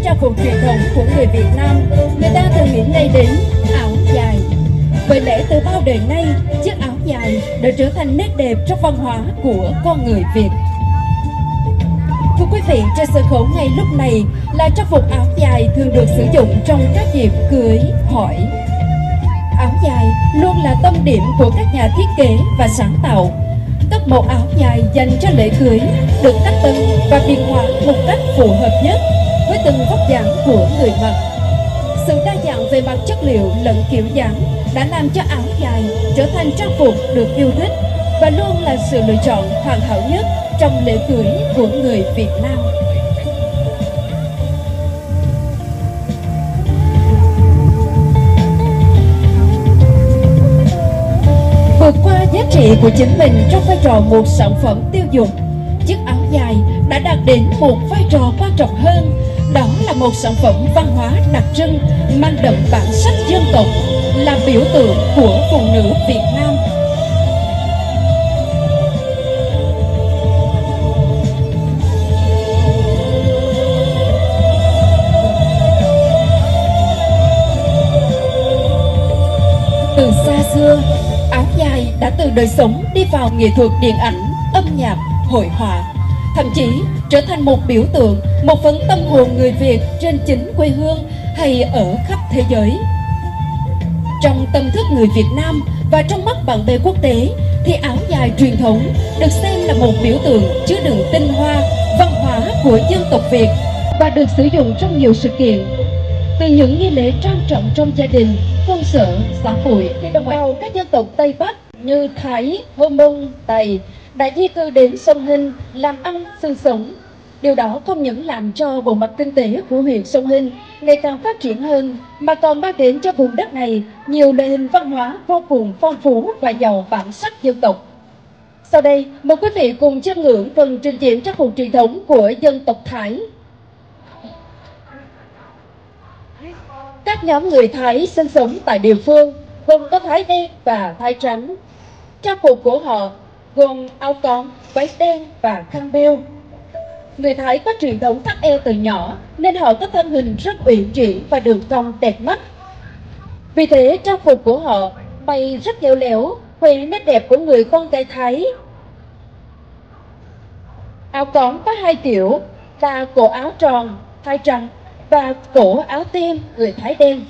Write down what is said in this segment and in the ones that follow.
trang phục truyền thống của người Việt Nam, người ta thường nghĩ ngay đến áo dài. Bởi lẽ từ bao đời nay, chiếc áo dài đã trở thành nét đẹp trong văn hóa của con người Việt. Thưa quý vị, trên sân khấu ngay lúc này là trang phục áo dài thường được sử dụng trong các dịp cưới, hỏi. Áo dài luôn là tâm điểm của các nhà thiết kế và sáng tạo. Các mẫu áo dài dành cho lễ cưới được cắt tông và biên họa một cách phù hợp nhất với từng vóc dáng của người mặc. Sự đa dạng về mặt chất liệu lẫn kiểu dáng đã làm cho áo dài trở thành trang phục được yêu thích và luôn là sự lựa chọn hoàn hảo nhất trong lễ cưới của người Việt Nam. Vượt qua giá trị của chính mình trong vai trò một sản phẩm tiêu dùng, chiếc áo dài đã đạt đến một vai trò quan trọng hơn, đó là một sản phẩm văn hóa đặc trưng mang đậm bản sắc dân tộc, là biểu tượng của phụ nữ Việt Nam. Từ xa xưa, áo dài đã từ đời sống đi vào nghệ thuật điện ảnh, âm nhạc, hội họa, thậm chí trở thành một biểu tượng, một phần tâm hồn người Việt trên chính quê hương hay ở khắp thế giới. Trong tâm thức người Việt Nam và trong mắt bạn bè quốc tế thì áo dài truyền thống được xem là một biểu tượng chứa đựng tinh hoa văn hóa của dân tộc Việt và được sử dụng trong nhiều sự kiện, từ những nghi lễ trang trọng trong gia đình, công sở, xã hội thì đồng bào các dân tộc Tây Bắc như Thái, Hơ Mông, Tày đã di cư đến Sông Hinh làm ăn sinh sống. Điều đó không những làm cho bộ mặt kinh tế của huyện Sông Hinh ngày càng phát triển hơn, mà còn mang đến cho vùng đất này nhiều loại hình văn hóa vô cùng phong phú và giàu bản sắc dân tộc. Sau đây, mời quý vị cùng chiêm ngưỡng phần trình diễn trang phục truyền thống của dân tộc Thái. Các nhóm người Thái sinh sống tại địa phương gồm có Thái đen và Thái trắng. Trang phục của họ gồm áo cón, váy đen và khăn beo. Người Thái có truyền thống thắt eo từ nhỏ nên họ có thân hình rất uyển chuyển và đường cong đẹp mắt. Vì thế trang phục của họ bày rất khéo léo, huề nét đẹp của người con gái Thái. Áo cón có hai kiểu là cổ áo tròn Thái trắng và cổ áo tim người Thái đen.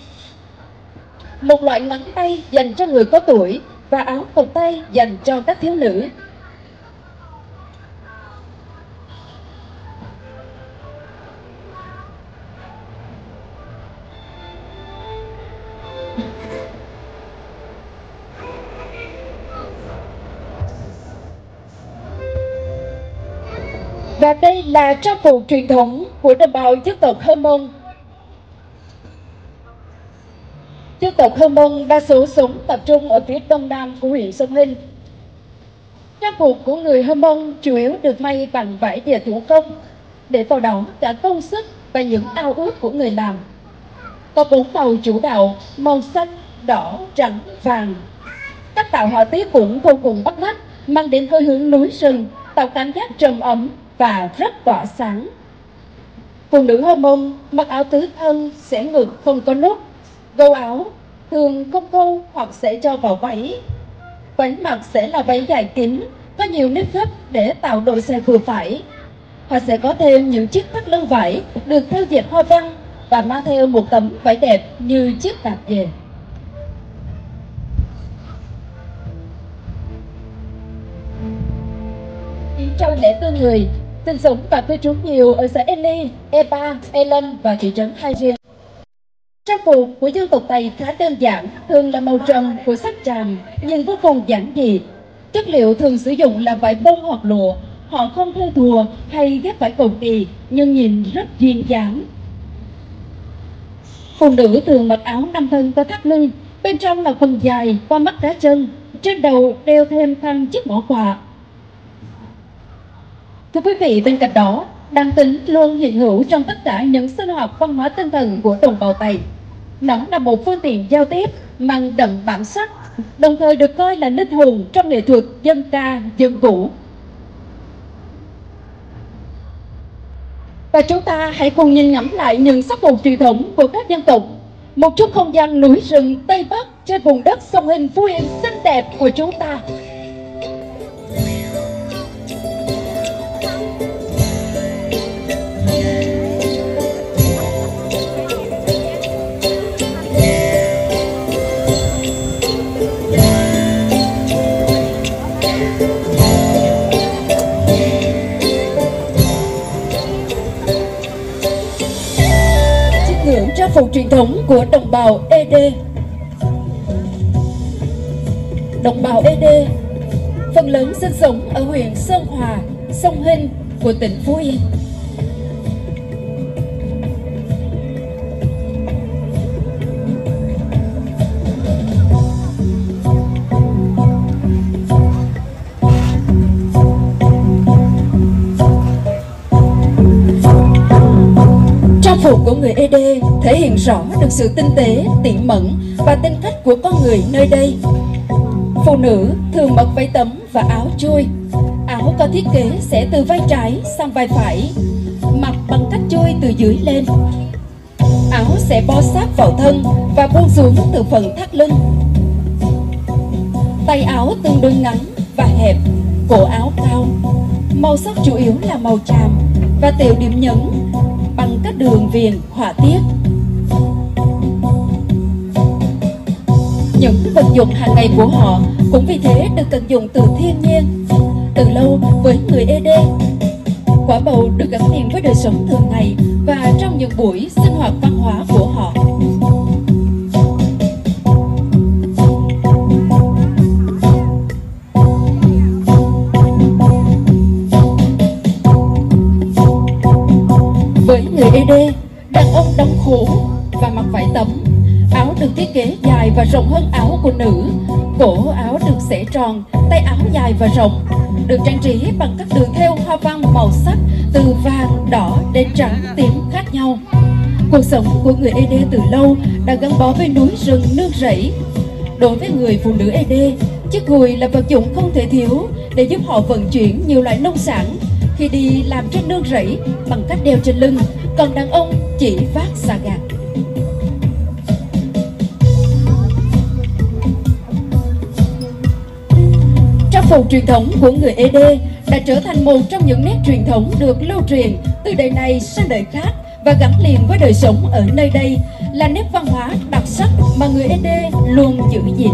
Một loại ngắn tay dành cho người có tuổi và áo cộc tay dành cho các thiếu nữ. Và đây là trang phục truyền thống của đồng bào dân tộc Hơ Mông. Dân tộc Hơ Mông đa số sống tập trung ở phía đông nam của huyện Sông Hinh. Trang phục của người Hơ Mông chủ yếu được may bằng vải dệt thủ công, để vào đó cả công sức và những ao ước của người làm. Có 4 màu chủ đạo: màu xanh, đỏ, trắng, vàng. Cách tạo họa tiết cũng vô cùng bắt mắt, mang đến hơi hướng núi rừng, tạo cảm giác trầm ấm và rất tỏa sáng. Phụ nữ Hơ Mông mặc áo tứ thân xẻ ngực không có nút, gâu áo thường không câu hoặc sẽ cho vào váy. Váy mặc sẽ là váy dài kín, có nhiều nếp gấp để tạo độ xòe vừa phải. Họ sẽ có thêm những chiếc thắt lưng vải được thêu dệt hoa văn và mang theo một tấm vải đẹp như chiếc tạp dề. Trong lễ cưới người, sinh sống và cư trú nhiều ở xã Ely, E3, E5 và thị trấn Hai Riêng. Trang phục của dân tộc Tây khá đơn giản, thường là màu trầm của sắc tràm nhưng vô cùng giản dị. Chất liệu thường sử dụng là vải bông hoặc lụa. Họ không thêu thùa hay ghép vải cầu kỳ nhưng nhìn rất duyên dáng. Phụ nữ thường mặc áo 5 thân có thắt lưng, bên trong là quần dài qua mắt cá chân. trên đầu đeo thêm khăn chiếc mỏ quạ. Thưa quý vị, bên cạnh đó, đàn tính luôn hiện hữu trong tất cả những sinh hoạt văn hóa tinh thần của đồng bào Tày. Nó là một phương tiện giao tiếp mang đậm bản sắc, đồng thời được coi là linh hồn trong nghệ thuật dân ca dân vũ. Và chúng ta hãy cùng nhìn ngắm lại những sắc phục truyền thống của các dân tộc, một chút không gian núi rừng Tây Bắc trên vùng đất sông Hình Phú Yên xinh đẹp của chúng ta. Trang phục truyền thống của đồng bào ED. Đồng bào ED phần lớn sinh sống ở huyện Sơn Hòa, Sông Hinh của tỉnh Phú Yên. Trang phục của người ED thể hiện rõ được sự tinh tế, tỉ mẩn và tính cách của con người nơi đây. Phụ nữ thường mặc váy tấm và áo chui. Áo có thiết kế sẽ từ vai trái sang vai phải, mặc bằng cách chui từ dưới lên. Áo sẽ bó sát vào thân và buông xuống từ phần thắt lưng. Tay áo tương đối ngắn và hẹp, cổ áo cao. Màu sắc chủ yếu là màu tràm và tều điểm nhấn bằng các đường viền họa tiết. Những vật dụng hàng ngày của họ cũng vì thế được tận dụng từ thiên nhiên. Từ lâu với người ED, quả bầu được gắn liền với đời sống thường ngày và trong những buổi sinh hoạt văn hóa của họ. Với người ED, đàn ông đóng khố và mặc vải tấm. Áo được thiết kế dài và rộng hơn áo của nữ. Cổ áo được xẻ tròn, tay áo dài và rộng, được trang trí bằng các đường thêu hoa văn màu sắc từ vàng, đỏ đến trắng, tím khác nhau. Cuộc sống của người ED từ lâu đã gắn bó với núi rừng nương rẫy. Đối với người phụ nữ ED, chiếc gùi là vật dụng không thể thiếu để giúp họ vận chuyển nhiều loại nông sản khi đi làm trên nương rẫy bằng cách đeo trên lưng, còn đàn ông chỉ vác xà gạt. Trang phục truyền thống của người ED đã trở thành một trong những nét truyền thống được lưu truyền từ đời này sang đời khác và gắn liền với đời sống ở nơi đây, là nét văn hóa đặc sắc mà người ED luôn giữ gìn.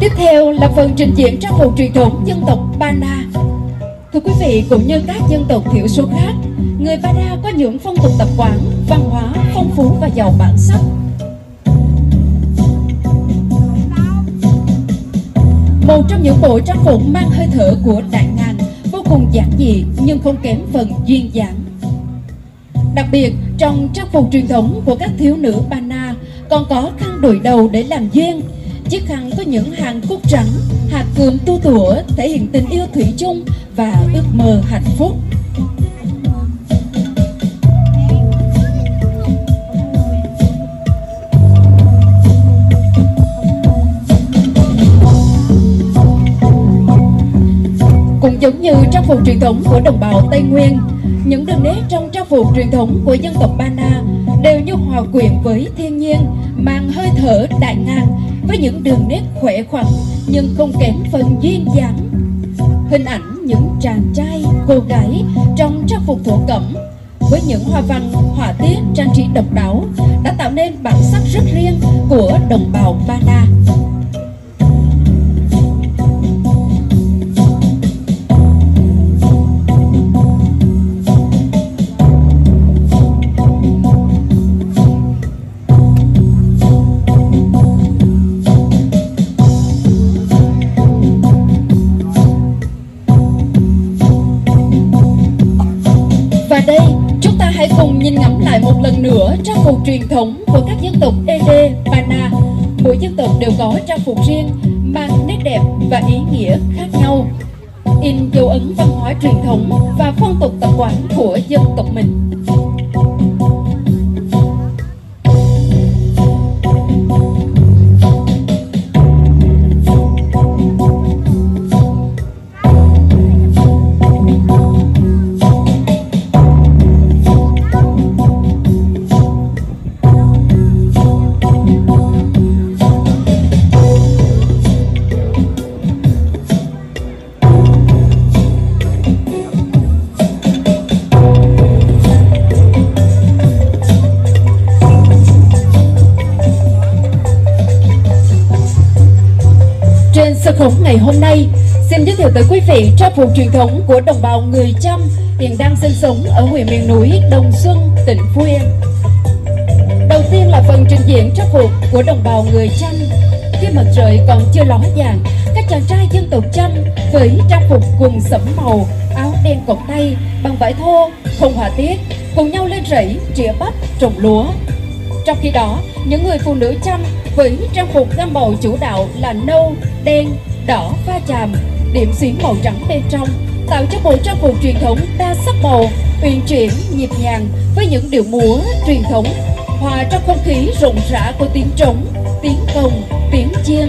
Tiếp theo là phần trình diễn trang phục truyền thống dân tộc Ba Na. Thưa quý vị, cũng như các dân tộc thiểu số khác, người Ba Na có những phong tục tập quán, văn hóa phong phú và giàu bản sắc. Một trong những bộ trang phục mang hơi thở của Đại Ngàn, vô cùng giản dị nhưng không kém phần duyên dáng. Đặc biệt, trong trang phục truyền thống của các thiếu nữ Ba Na còn có khăn đội đầu để làm duyên. Chiếc khăn có những hàng cúc trắng, hạt cườm tua tủa thể hiện tình yêu thủy chung và ước mơ hạnh phúc. Cũng giống như trang phục truyền thống của đồng bào Tây Nguyên, những đường nét trong trang phục truyền thống của dân tộc Ba Na đều như hòa quyện với thiên nhiên, mang hơi thở Đại Ngàn với những đường nét khỏe khoắn nhưng không kém phần duyên dáng. Hình ảnh những chàng trai, cô gái trong trang phục thổ cẩm với những hoa văn, họa tiết, trang trí độc đáo đã tạo nên bản sắc rất riêng của đồng bào Ba Na. Còn nữa, trang phục truyền thống của các dân tộc Ede, Pana, mỗi dân tộc đều có trang phục riêng, mang nét đẹp và ý nghĩa khác nhau, in dấu ấn văn hóa truyền thống và phong tục tập quán của dân tộc mình. Sân khấu ngày hôm nay, xin giới thiệu tới quý vị trang phục truyền thống của đồng bào người Chăm hiện đang sinh sống ở huyện miền núi Đồng Xuân, tỉnh Phú Yên. Đầu tiên là phần trình diễn trang phục của đồng bào người Chăm. Khi mặt trời còn chưa ló dạng, các chàng trai dân tộc Chăm với trang phục quần sẫm màu, áo đen cộc tay bằng vải thô, không họa tiết, cùng nhau lên rẫy trĩa bắp trồng lúa. Trong khi đó, những người phụ nữ Chăm với trang phục gam màu chủ đạo là nâu, đen, đỏ pha chàm, điểm xuyến màu trắng bên trong, tạo cho bộ trang phục truyền thống đa sắc màu, uyển chuyển, nhịp nhàng với những điệu múa truyền thống, hòa trong không khí rộn rã của tiếng trống, tiếng cồng, tiếng chiêng.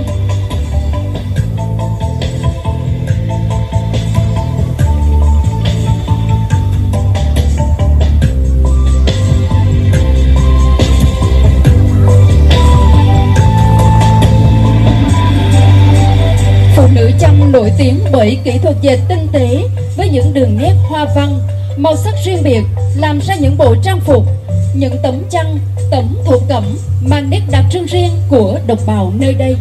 Nữ Chăm nổi tiếng bởi kỹ thuật dệt tinh tế với những đường nét hoa văn, màu sắc riêng biệt, làm ra những bộ trang phục, những tấm chăn, tấm thổ cẩm mang nét đặc trưng riêng của đồng bào nơi đây.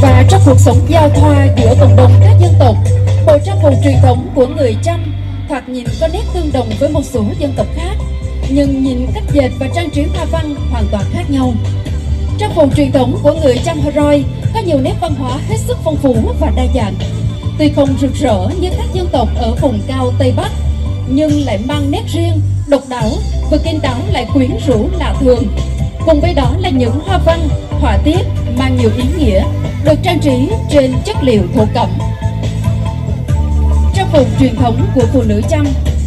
Và trong cuộc sống giao thoa giữa cộng đồng các dân tộc, bộ trang phục truyền thống của người Chăm thoạt nhìn có nét tương đồng với một số dân tộc khác, nhưng nhìn cách dệt và trang trí hoa văn hoàn toàn khác nhau. Trang phục truyền thống của người Chăm Hờ có nhiều nét văn hóa hết sức phong phú và đa dạng. Tuy không rực rỡ như các dân tộc ở vùng cao Tây Bắc, nhưng lại mang nét riêng, độc đáo, vừa kiên đáo lại quyến rũ lạ thường. Cùng với đó là những hoa văn, họa tiết mang nhiều ý nghĩa, được trang trí trên chất liệu thổ cẩm. Trang phục truyền thống của phụ nữ Chăm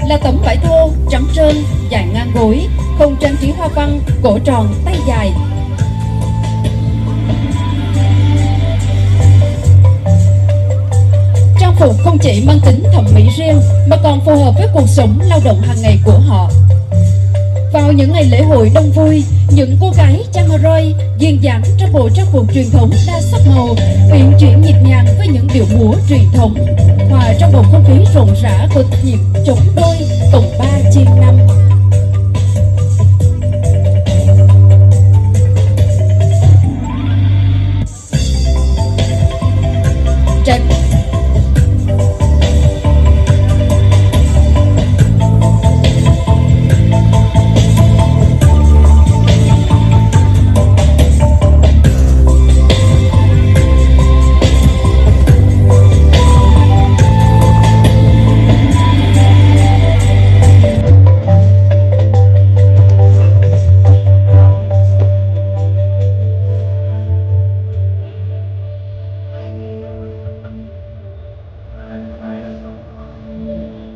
là tấm vải thô trắng trơn, dài ngang gối, không trang trí hoa văn, cổ tròn, tay dài. Trang phục không chỉ mang tính thẩm mỹ riêng mà còn phù hợp với cuộc sống lao động hàng ngày của họ. Vào những ngày lễ hội đông vui, những cô gái Chăm Hờ duyên dáng trong bộ trang phục truyền thống đa sắc màu, uyển chuyển nhịp nhàng với những điệu múa truyền thống, hòa trong bầu không khí rộn rã của nhịp trống đôi tổng ba chiên năm.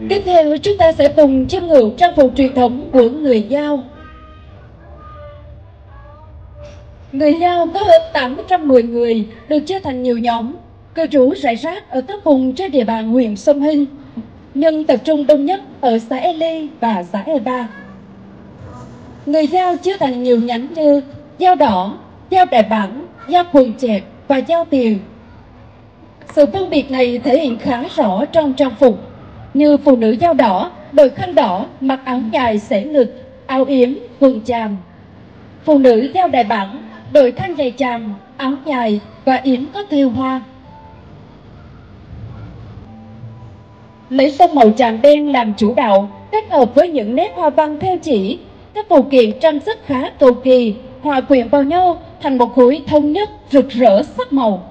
Tiếp theo chúng ta sẽ cùng chiêm ngưỡng trang phục truyền thống của người Dao. Người Dao có hơn 810 người, được chia thành nhiều nhóm, cư trú rải rác ở các vùng trên địa bàn huyện Sông Hinh, nhưng tập trung đông nhất ở xã E Lê và xã E Ba. Người Dao chia thành nhiều nhánh như Dao Đỏ, Dao Đại Bản, Dao Quần Chẹt và Dao Tiền. Sự phân biệt này thể hiện khá rõ trong trang phục, như phụ nữ Dao Đỏ đội khăn đỏ, mặc áo dài xẻ ngực, áo yếm, quần chàm. Phụ nữ Dao Đại Bản đội khăn dày chàm, áo dài và yếm có thêu hoa. Lấy phông màu chàm đen làm chủ đạo, kết hợp với những nét hoa văn thêu chỉ, các phụ kiện trang sức khá cầu kỳ, hòa quyện vào nhau thành một khối thống nhất rực rỡ sắc màu.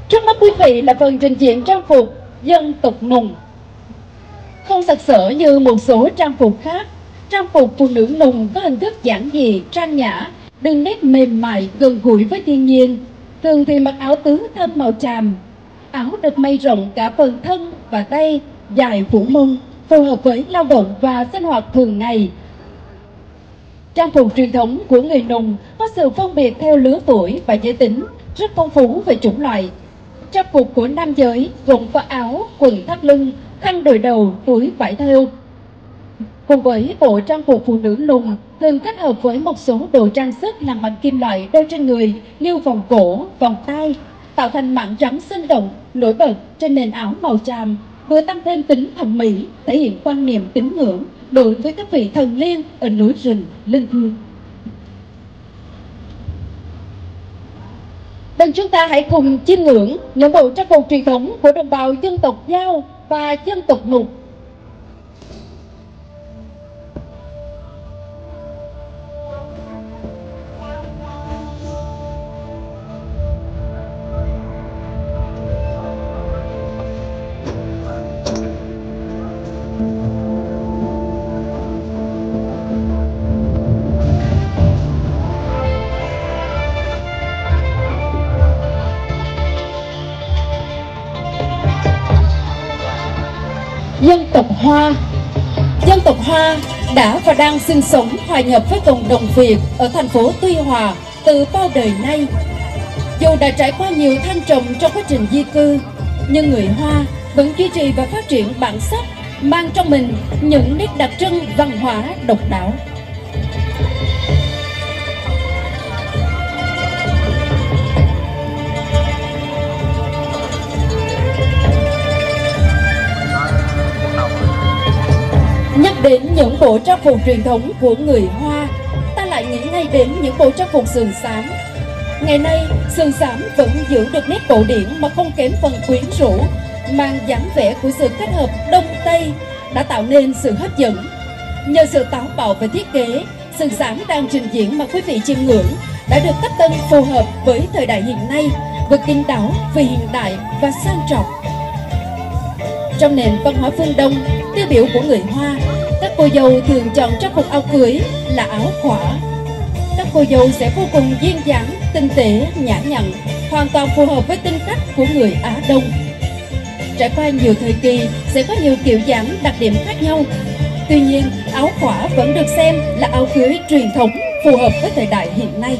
Trước mắt quý vị là phần trình diễn trang phục dân tộc Nùng. Không sặc sỡ như một số trang phục khác, trang phục phụ nữ Nùng có hình thức giản dị, trang nhã, đường nét mềm mại, gần gũi với thiên nhiên. Thường thì mặc áo tứ thân màu tràm, áo được may rộng cả phần thân và tay, dài phủ mông, phù hợp với lao động và sinh hoạt thường ngày. Trang phục truyền thống của người Nùng có sự phân biệt theo lứa tuổi và giới tính, rất phong phú về chủng loại. Trang phục của nam giới gồm có áo, quần thắt lưng, khăn đội đầu, túi vải thêu. Cùng với bộ trang phục phụ nữ Nùng thường kết hợp với một số đồ trang sức làm bằng kim loại đeo trên người như vòng cổ, vòng tay, tạo thành mảng trắng sinh động, nổi bật trên nền áo màu tràm, vừa tăng thêm tính thẩm mỹ, thể hiện quan niệm tín ngưỡng đối với các vị thần linh ở núi rừng linh thiêng. Bên chúng ta hãy cùng chiêm ngưỡng những bộ trang phục truyền thống của đồng bào dân tộc Dao và dân tộc Nùng. Dân tộc Hoa. Dân tộc Hoa đã và đang sinh sống hòa nhập với cộng đồng Việt ở thành phố Tuy Hòa từ bao đời nay. Dù đã trải qua nhiều thăng trầm trong quá trình di cư, nhưng người Hoa vẫn duy trì và phát triển bản sắc, mang trong mình những nét đặc trưng văn hóa độc đáo. Nhắc đến những bộ trang phục truyền thống của người Hoa, ta lại nghĩ ngay đến những bộ trang phục sườn xám. Ngày nay, sườn xám vẫn giữ được nét cổ điển mà không kém phần quyến rũ, mang dáng vẻ của sự kết hợp Đông Tây đã tạo nên sự hấp dẫn. Nhờ sự táo bạo về thiết kế, sườn xám đang trình diễn mà quý vị chiêm ngưỡng đã được cách tân phù hợp với thời đại hiện nay, vừa kín đáo, vừa hiện đại và sang trọng. Trong nền văn hóa phương Đông tiêu biểu của người Hoa, các cô dâu thường chọn trang phục áo cưới là áo khỏa. Các cô dâu sẽ vô cùng duyên dáng, tinh tế, nhã nhặn, hoàn toàn phù hợp với tính cách của người Á Đông. Trải qua nhiều thời kỳ sẽ có nhiều kiểu dáng đặc điểm khác nhau. Tuy nhiên, áo khỏa vẫn được xem là áo cưới truyền thống phù hợp với thời đại hiện nay.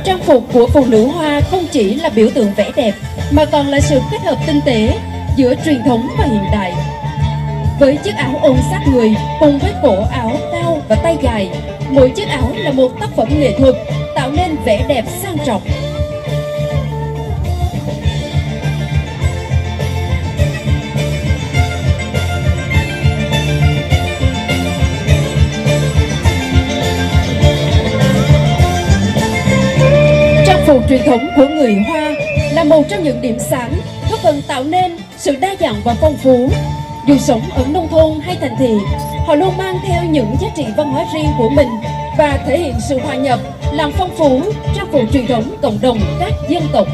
Trang phục của phụ nữ Hoa không chỉ là biểu tượng vẻ đẹp mà còn là sự kết hợp tinh tế giữa truyền thống và hiện đại. Với chiếc áo ôm sát người cùng với cổ áo cao và tay dài, mỗi chiếc áo là một tác phẩm nghệ thuật tạo nên vẻ đẹp sang trọng. Trang phục truyền thống của người Hoa là một trong những điểm sáng góp phần tạo nên sự đa dạng và phong phú. Dù sống ở nông thôn hay thành thị, họ luôn mang theo những giá trị văn hóa riêng của mình và thể hiện sự hòa nhập, làm phong phú trang phục truyền thống cộng đồng các dân tộc.